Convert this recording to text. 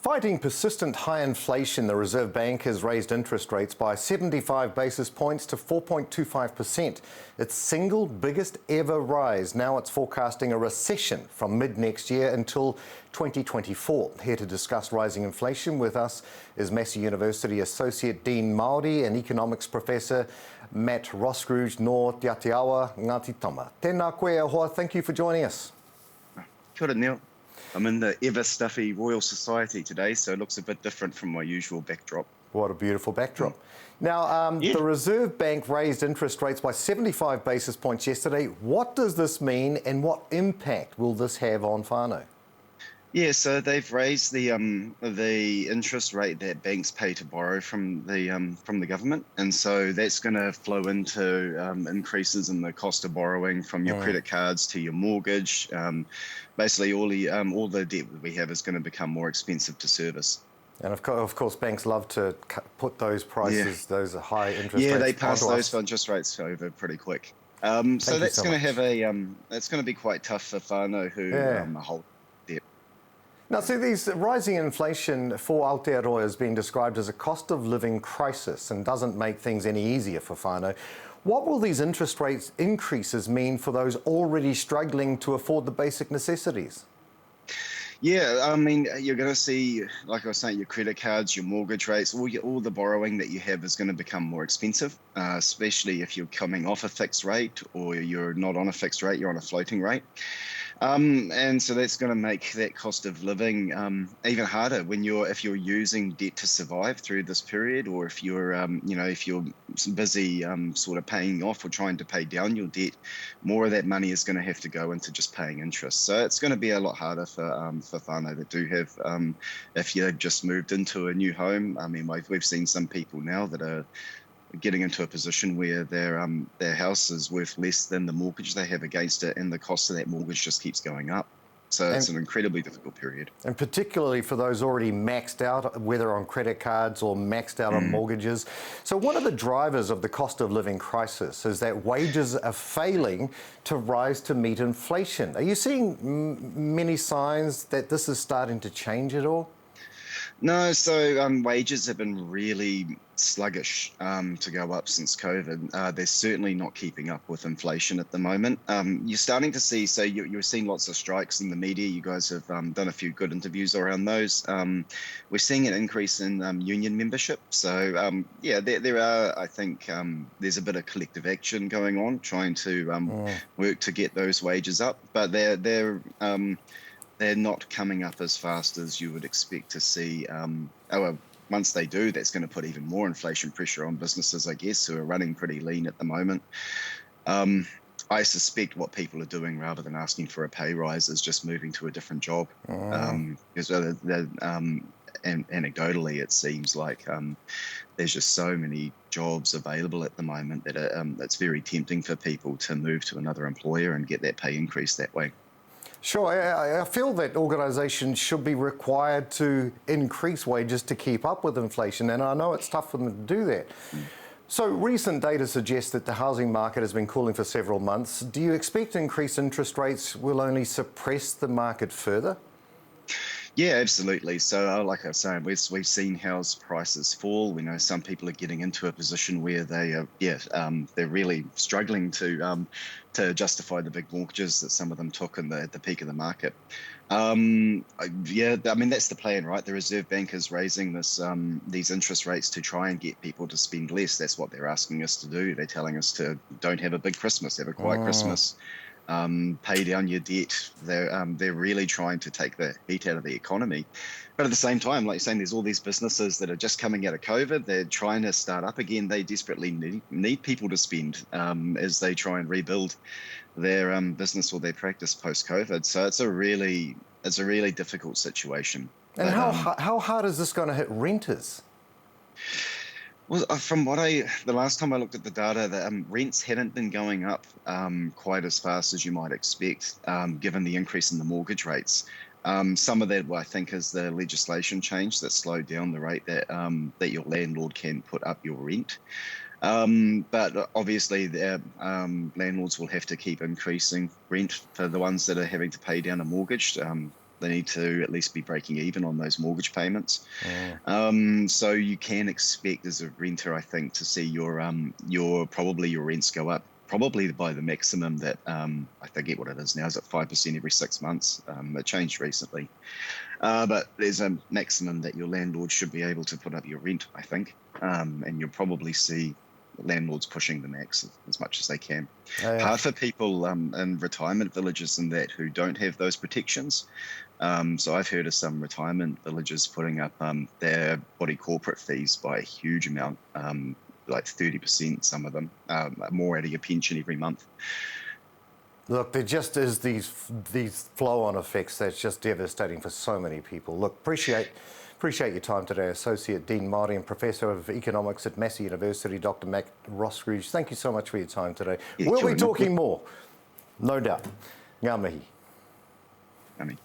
Fighting persistent high inflation, the Reserve Bank has raised interest rates by 75 basis points to 4.25%. Its single biggest ever rise. Now it's forecasting a recession from mid-next year until 2024. Here to discuss rising inflation with us is Massey University Associate Dean Māori and Economics Professor Matt Roskruge no Te Atiawa, Ngāti Tama. Tēnā koe ahoa, thank you for joining us. Kia ora, Neil. I'm in the ever-stuffy Royal Society today, so it looks a bit different from my usual backdrop. What a beautiful backdrop. Now, the Reserve Bank raised interest rates by 75 basis points yesterday. What does this mean and what impact will this have on whānau? Yeah, so they've raised the interest rate that banks pay to borrow from the government, and so that's going to flow into increases in the cost of borrowing from your credit cards to your mortgage. Basically, all the debt that we have is going to become more expensive to service. And of course, banks love to put those prices, those high interest rates. Yeah, they pass those interest rates over pretty quick. So that's going to have that's going to be quite tough for whānau who hold debt. Now, see, these rising inflation for Aotearoa is being described as a cost of living crisis and doesn't make things any easier for whānau. What will these interest rates increases mean for those already struggling to afford the basic necessities? Yeah, I mean, you're going to see, like I was saying, your credit cards, your mortgage rates, all the borrowing that you have is going to become more expensive, especially if you're coming off a fixed rate or you're not on a fixed rate, you're on a floating rate. And so that's going to make that cost of living even harder if you're using debt to survive through this period, or if you're if you're busy sort of paying off or trying to pay down your debt. More of that money is going to have to go into just paying interest. So it's going to be a lot harder for whānau that do have if you've just moved into a new home. I mean, we've seen some people now that are getting into a position where their house is worth less than the mortgage they have against it, and the cost of that mortgage just keeps going up. So it's an incredibly difficult period. And particularly for those already maxed out, whether on credit cards or maxed out on mortgages. So one of the drivers of the cost of living crisis is that wages are failing to rise to meet inflation. Are you seeing many signs that this is starting to change at all? No, so wages have been really sluggish to go up since COVID. They're certainly not keeping up with inflation at the moment. You're starting to see, so you're seeing lots of strikes in the media. You guys have done a few good interviews around those. We're seeing an increase in union membership. So yeah, there are, I think, there's a bit of collective action going on, trying to work to get those wages up, but they're not coming up as fast as you would expect to see. Once they do, that's going to put even more inflation pressure on businesses, I guess, who are running pretty lean at the moment. I suspect what people are doing, rather than asking for a pay rise, is just moving to a different job. Because anecdotally, it seems like there's just so many jobs available at the moment that it's very tempting for people to move to another employer and get that pay increase that way. Sure, I feel that organisations should be required to increase wages to keep up with inflation, and I know it's tough for them to do that. So recent data suggests that the housing market has been cooling for several months. Do you expect increased interest rates will only suppress the market further? Yeah, absolutely. So like I was saying, we've seen house prices fall. We know some people are getting into a position where they are, they're really struggling to justify the big mortgages that some of them took at the peak of the market. Yeah, I mean, that's the plan, right? The Reserve Bank is raising these interest rates to try and get people to spend less. That's what they're asking us to do. They're telling us to don't have a big Christmas, have a quiet Christmas. Pay down your debt. They're really trying to take the heat out of the economy. But at the same time, like you're saying, there's all these businesses that are just coming out of COVID. They're trying to start up again. They desperately need people to spend as they try and rebuild their business or their practice post-COVID. So it's a really difficult situation. And how hard is this going to hit renters? Well, the last time I looked at the data, the rents hadn't been going up quite as fast as you might expect, given the increase in the mortgage rates. Some of that, I think, is the legislation change that slowed down the rate that your landlord can put up your rent. But obviously, landlords will have to keep increasing rent for the ones that are having to pay down a mortgage. They need to at least be breaking even on those mortgage payments. So you can expect as a renter, I think, to see your rents go up, probably by the maximum that I forget what it is now. Is it 5% every 6 months? It changed recently, but there's a maximum that your landlord should be able to put up your rent, I think, and you'll probably see landlords pushing the max as much as they can. Hard for people in retirement villages and that who don't have those protections. So I've heard of some retirement villages putting up their body corporate fees by a huge amount, like 30%, some of them, more out of your pension every month. Look, there just is these flow-on effects that's just devastating for so many people. Look, appreciate your time today, Associate Dean Māori and Professor of Economics at Massey University, Dr. Matt Roskruge. Thank you so much for your time today. We'll be talking more, no doubt. Ngā mihi. Ngā mihi.